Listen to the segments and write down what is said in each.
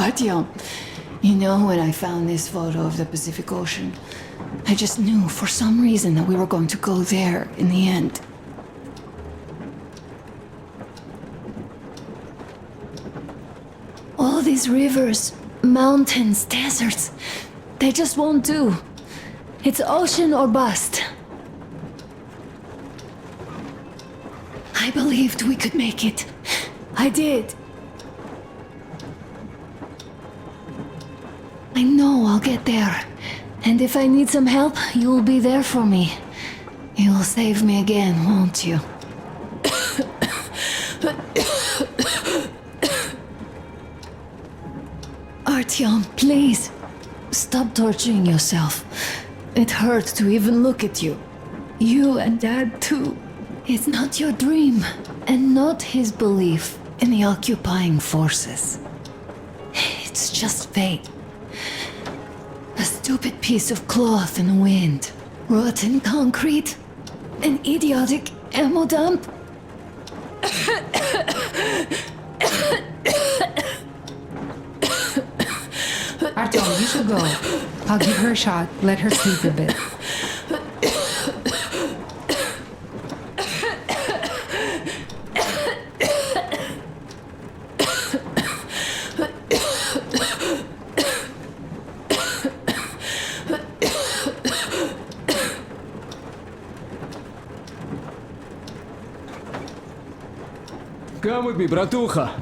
Artyom, you know when I found this photo of the Pacific Ocean, I just knew for some reason that we were going to go there in the end. All these rivers, mountains, deserts, they just won't do. It's ocean or bust. I believed we could make it. I did. I know I'll get there. And if I need some help, you'll be there for me. You'll save me again, won't you? Artyom, please. Stop torturing yourself. It hurts to even look at you. You and Dad too. It's not your dream, and not his belief in the occupying forces. It's just fate. A stupid piece of cloth in the wind. Rotten concrete. An idiotic ammo dump. Artyom, you should go. I'll give her a shot. Let her sleep a bit. Come with me, bratucha.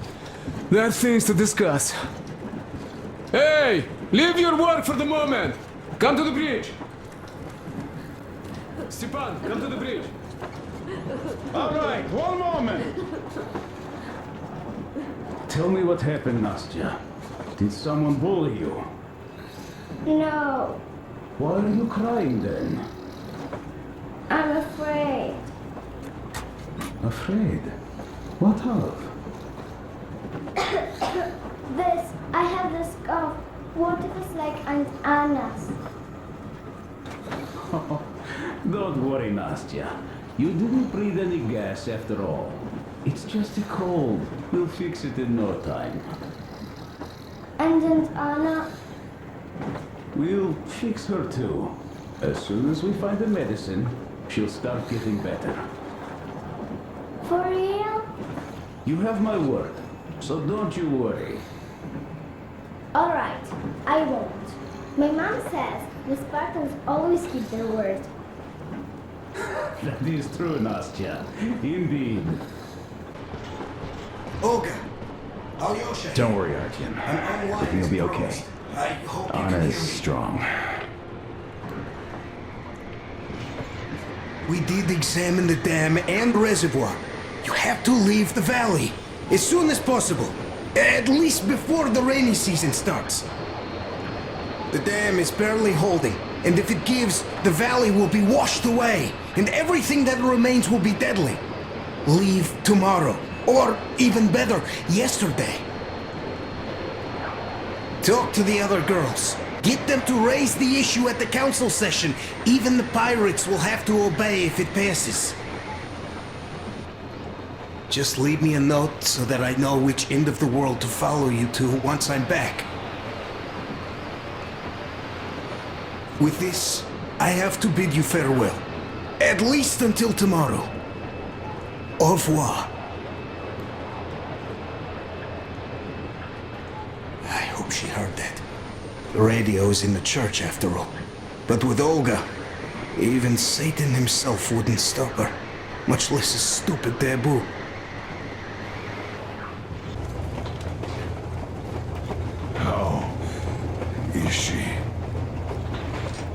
There are things to discuss. Hey! Leave your work for the moment! Come to the bridge! Stepan, come to the bridge! All right, one moment. Tell me what happened, Nastya. Did someone bully you? No, Why are you crying then? I'm afraid. Afraid? What of? I have this cough. What if it's like Aunt Anna's? Don't worry, Nastya. You didn't breathe any gas after all. It's just a cold. We'll fix it in no time. And Aunt Anna? We'll fix her too. As soon as we find the medicine, she'll start getting better. For real? You have my word, so don't you worry. Alright, I won't. My mom says the Spartans always keep their word. That is true, Nastya. Indeed. Olga, Alyosha. Don't worry, Artyom. I'm online. You'll be as okay. promised. I hope you Anna can is hear me. strong. We did examine the dam and reservoir. You have to leave the valley as soon as possible. At least before the rainy season starts. The dam is barely holding, and if it gives, the valley will be washed away, and everything that remains will be deadly. Leave tomorrow, or even better, yesterday. Talk to the other girls. Get them to raise the issue at the council session. Even the pirates will have to obey if it passes. Just leave me a note so that I know which end of the world to follow you to once I'm back. With this, I have to bid you farewell. At least until tomorrow. Au revoir. I hope she heard that. The radio is in the church after all. But with Olga, even Satan himself wouldn't stop her. Much less a stupid taboo. How is she?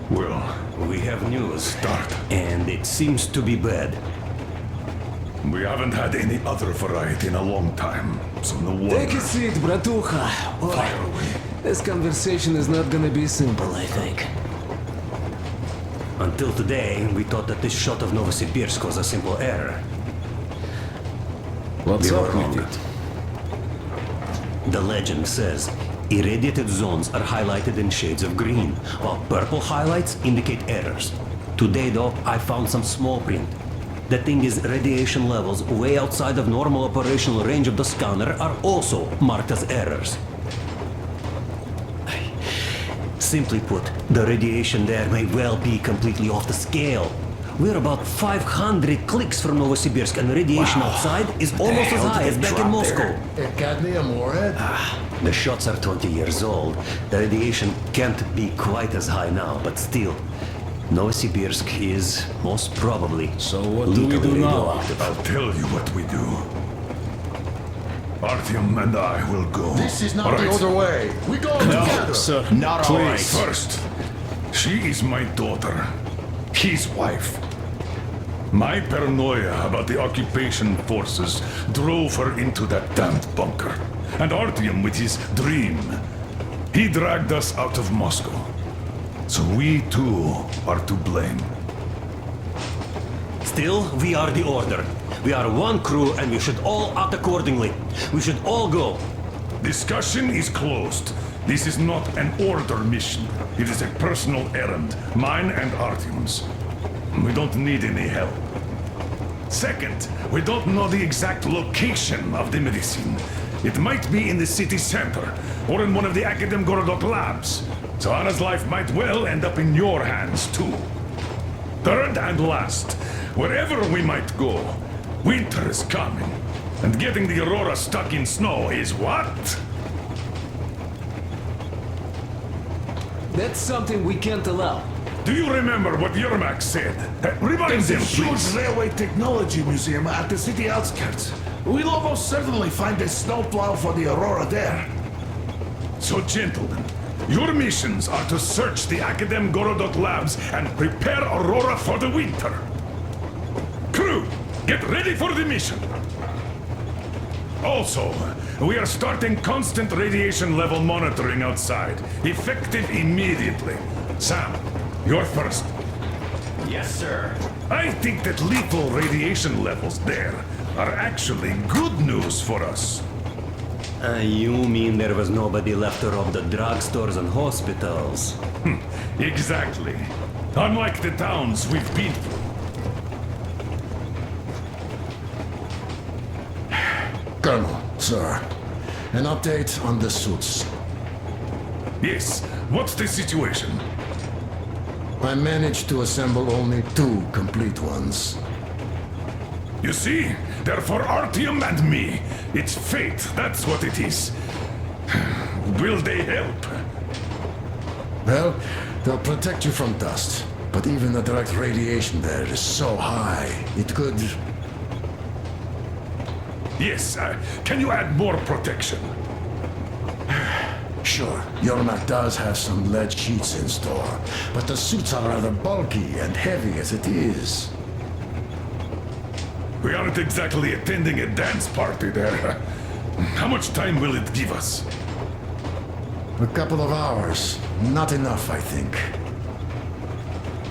Well, We have news, start. and it seems to be bad. We haven't had any other variety in a long time, so no wonder. Take a seat, bratucha. Fire away. This conversation is not gonna be simple, I think. Until today, we thought that this shot of Novosibirsk was a simple error. What's We up were with wrong. it? The legend says irradiated zones are highlighted in shades of green, while purple highlights indicate errors. Today, though, I found some small print. The thing is, radiation levels way outside of normal operational range of the scanner are also marked as errors. Simply put, the radiation there may well be completely off the scale. We're about 500 clicks from Novosibirsk, and the radiation outside is almost as high as back in Moscow. Cadmium or it? The shots are 20 years old. The radiation can't be quite as high now, but still, Novosibirsk is most probably So what do we do lethally now? radioactive. I'll tell you what we do. Artyom and I will go. This is not All the right? other way. We go together. Sir, Not all right. please. First, she is my daughter, his wife. My paranoia about the occupation forces drove her into that damned bunker. And Artyom with his dream. He dragged us out of Moscow. So we too are to blame. Still, we are the Order. We are one crew, and we should all act accordingly. We should all go. Discussion is closed. This is not an Order mission. It is a personal errand, mine and Artyom's. We don't need any help. Second, we don't know the exact location of the medicine. It might be in the city center, or in one of the Academ Gorodok labs. So Anna's life might well end up in your hands, too. Third and last, wherever we might go, winter is coming. And getting the Aurora stuck in snow is what? That's something we can't allow. Do you remember what Yermak said? Remind There's a them, huge please. railway technology museum at the city outskirts. We'll almost certainly find a snowplow for the Aurora there. So, gentlemen, your missions are to search the Academ Gorodok labs and prepare Aurora for the winter. Crew, get ready for the mission. Also, we are starting constant radiation level monitoring outside, effective immediately. Sam, you're first. Yes, sir. I think that lethal radiation levels there are actually good news for us. You mean there was nobody left to rob the drugstores and hospitals? Exactly. Unlike the towns we've been through. Colonel, sir. An update on the suits. Yes, what's the situation? I managed to assemble only 2 complete ones. You see, they're for Artyom and me. It's fate, that's what it is. Will they help? Well, they'll protect you from dust. But even the direct radiation there is so high, it could... Yes, can you add more protection? Sure, Yermak does have some lead sheets in store, but the suits are rather bulky and heavy as it is. We aren't exactly attending a dance party there. How much time will it give us? A couple of hours. Not enough, I think.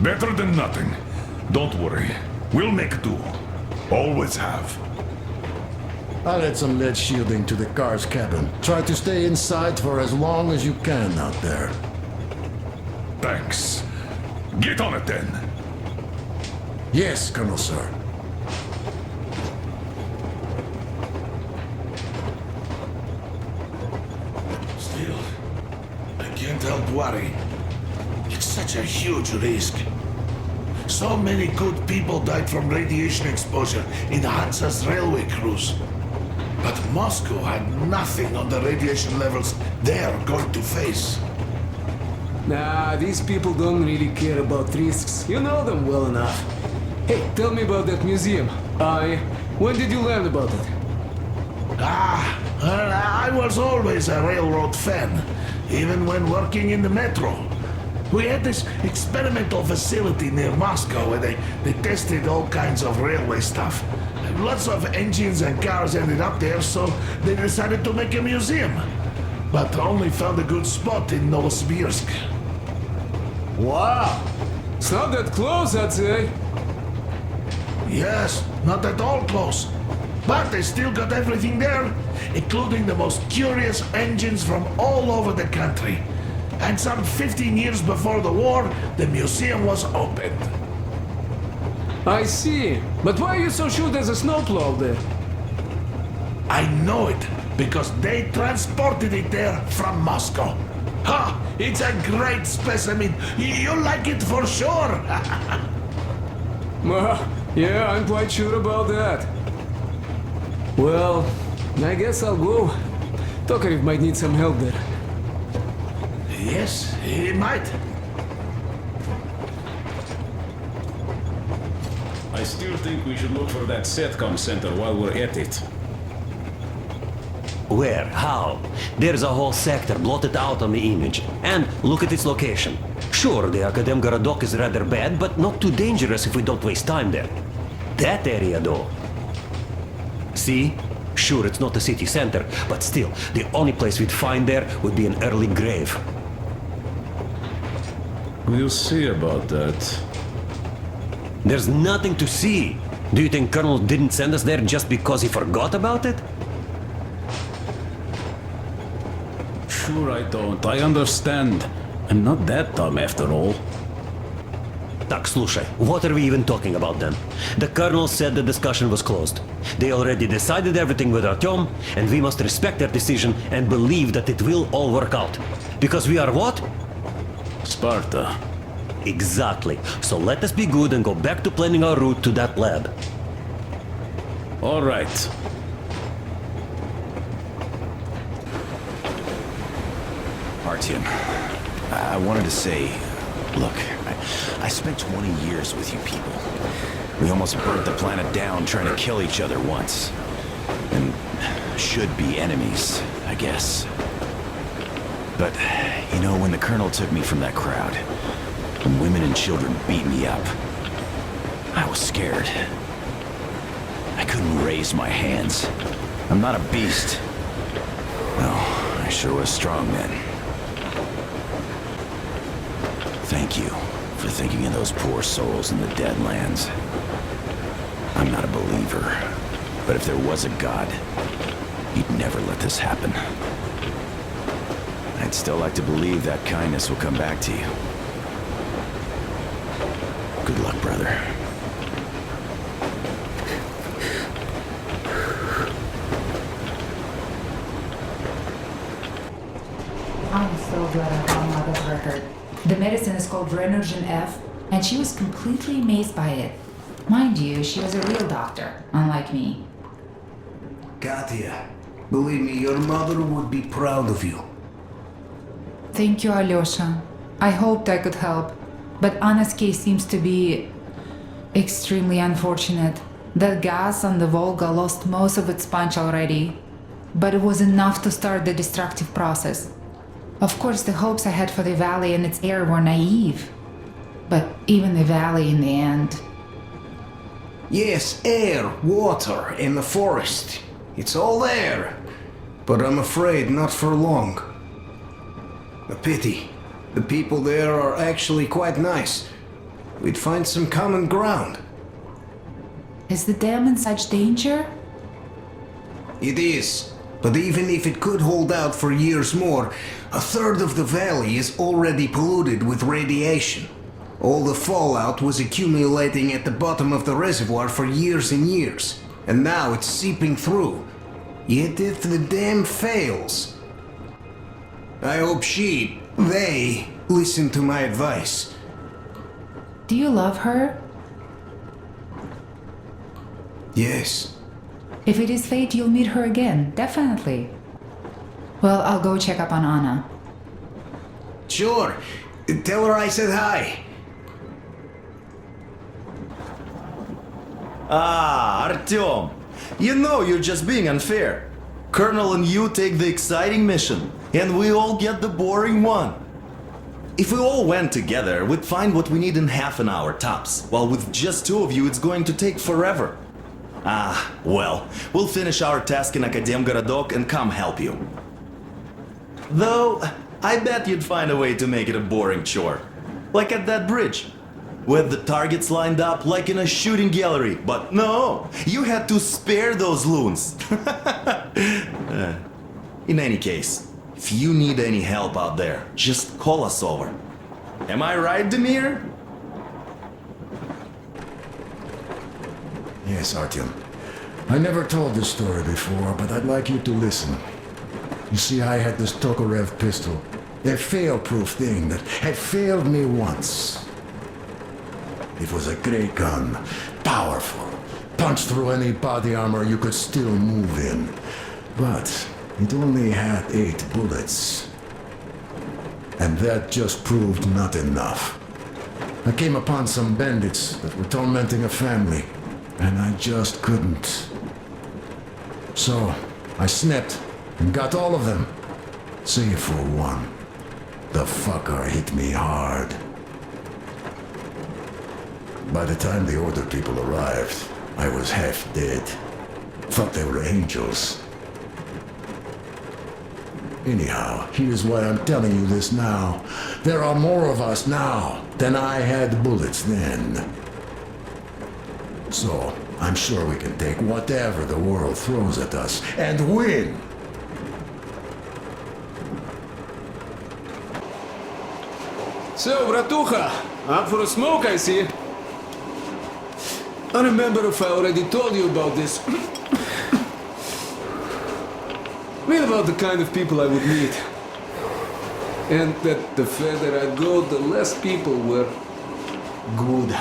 Better than nothing. Don't worry. We'll make do. Always have. I'll add some lead shielding to the car's cabin. Try to stay inside for as long as you can out there. Thanks. Get on it then. Yes, Colonel, sir. Still, I can't help worry. It's such a huge risk. So many good people died from radiation exposure in Hansa's railway crews. But Moscow had nothing on the radiation levels they're going to face. Nah, these people don't really care about risks. You know them well enough. Hey, tell me about that museum. When did you learn about it? I was always a railroad fan, even when working in the metro. We had this experimental facility near Moscow where they tested all kinds of railway stuff. Lots of engines and cars ended up there, so they decided to make a museum. But only found a good spot in Novosibirsk. Wow! It's not that close, I'd say. Yes, not at all close. But they still got everything there, including the most curious engines from all over the country. And some 15 years before the war, the museum was opened. I see. But why are you so sure there's a snowplow there? I know it, because they transported it there from Moscow. Ha! It's a great specimen. You'll like it for sure. Yeah, I'm quite sure about that. Well, I guess I'll go. Tokarev might need some help there. Yes, he might. I still think we should look for that SETCOM center while we're at it. Where? How? There's a whole sector blotted out on the image. And look at its location. Sure, the Akadem Garadok is rather bad, but not too dangerous if we don't waste time there. That area, though. See? Sure, it's not the city center, but still, the only place we'd find there would be an early grave. We'll see about that. There's nothing to see. Do you think Colonel didn't send us there just because he forgot about it? Sure I don't. I understand. I'm not that dumb after all. Так, слушай, what are we even talking about then? The Colonel said the discussion was closed. They already decided everything with Artyom, and we must respect their decision and believe that it will all work out. Because we are what? Sparta. Exactly. So let us be good and go back to planning our route to that lab. All right. Artyom, I wanted to say, look, I spent 20 years with you people. We almost burnt the planet down trying to kill each other once. And should be enemies, I guess. But, you know, when the Colonel took me from that crowd, when women and children beat me up, I was scared. I couldn't raise my hands. I'm not a beast. Well, I sure was strong then. Thank you for thinking of those poor souls in the Deadlands. I'm not a believer, but if there was a God, he'd never let this happen. I'd still like to believe that kindness will come back to you. Good luck, brother. I'm so glad I found Mother's record. The medicine is called Renergen F, and she was completely amazed by it. Mind you, she was a real doctor, unlike me. Katya, believe me, your mother would be proud of you. Thank you, Alyosha. I hoped I could help, but Anna's case seems to be extremely unfortunate. That gas on the Volga lost most of its punch already, but it was enough to start the destructive process. Of course, the hopes I had for the valley and its air were naive, but even the valley in the end. Yes, air, water, and the forest. It's all there. But I'm afraid not for long. A pity. The people there are actually quite nice. We'd find some common ground. Is the dam in such danger? It is. But even if it could hold out for years more, a third of the valley is already polluted with radiation. All the fallout was accumulating at the bottom of the reservoir for years and years, and now it's seeping through. Yet if the dam fails, I hope they listen to my advice. Do you love her? Yes. If it is fate, you'll meet her again, definitely. Well, I'll go check up on Anna. Sure. Tell her I said hi. Ah, Artyom. You know you're just being unfair. Colonel and you take the exciting mission, and we all get the boring one. If we all went together, we'd find what we need in half an hour tops, while with just two of you it's going to take forever. Ah, well, we'll finish our task in Akadem Garadok and come help you. Though, I bet you'd find a way to make it a boring chore. Like at that bridge. With the targets lined up like in a shooting gallery. But no, you had to spare those loons. In any case, if you need any help out there, just call us over. Am I right, Demir? Yes, Artyom. I never told this story before, but I'd like you to listen. You see, I had this Tokarev pistol. A fail-proof thing that had failed me once. It was a great gun, powerful, punched through any body armor you could still move in. But it only had 8 bullets. And that just proved not enough. I came upon some bandits that were tormenting a family, and I just couldn't. So, I snapped and got all of them, save for one. The fucker hit me hard. By the time the Order people arrived, I was half dead. Thought they were angels. Anyhow, here's why I'm telling you this now. There are more of us now than I had bullets then. So, I'm sure we can take whatever the world throws at us and win! So, Bratucha, up for a smoke, I see. I don't remember if I already told you about this. Read about the kind of people I would meet. And that the further I go, the less people were good.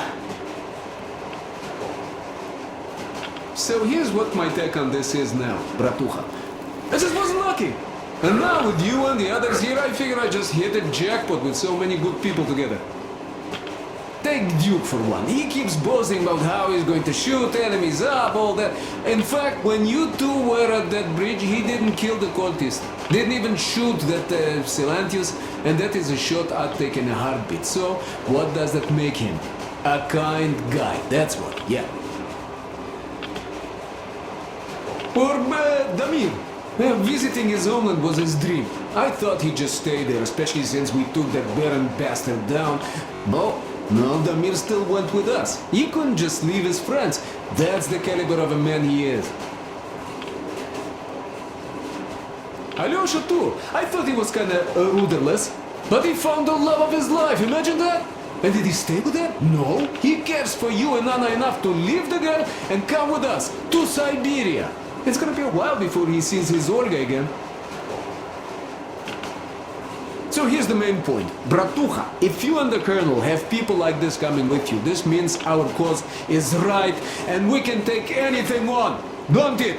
So here's what my take on this is now, Bratucha. I just wasn't lucky. And now with you and the others here, I figure I just hit a jackpot with so many good people together. Take Duke for one. He keeps boasting about how he's going to shoot enemies up, all that. In fact, when you two were at that bridge, he didn't kill the cultist. Didn't even shoot that Silantius, and that is a shot I'd take in a heartbeat. So, what does that make him? A kind guy, that's what, yeah. Or Damir. Visiting his homeland was his dream. I thought he'd just stay there, especially since we took that Baron bastard down. But no, Damir still went with us. He couldn't just leave his friends. That's the caliber of a man he is. Alyosha too. I thought he was kinda rudderless. But he found the love of his life, imagine that? And did he stay with her? No. He cares for you and Anna enough to leave the girl and come with us to Siberia. It's gonna be a while before he sees his Olga again. So here's the main point. Bratucha, if you and the Colonel have people like this coming with you, this means our cause is right and we can take anything on. Don't it?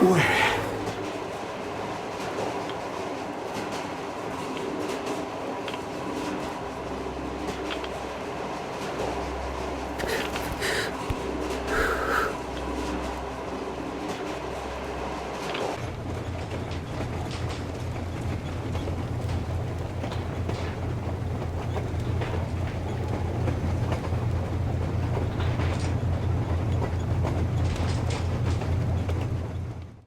Well,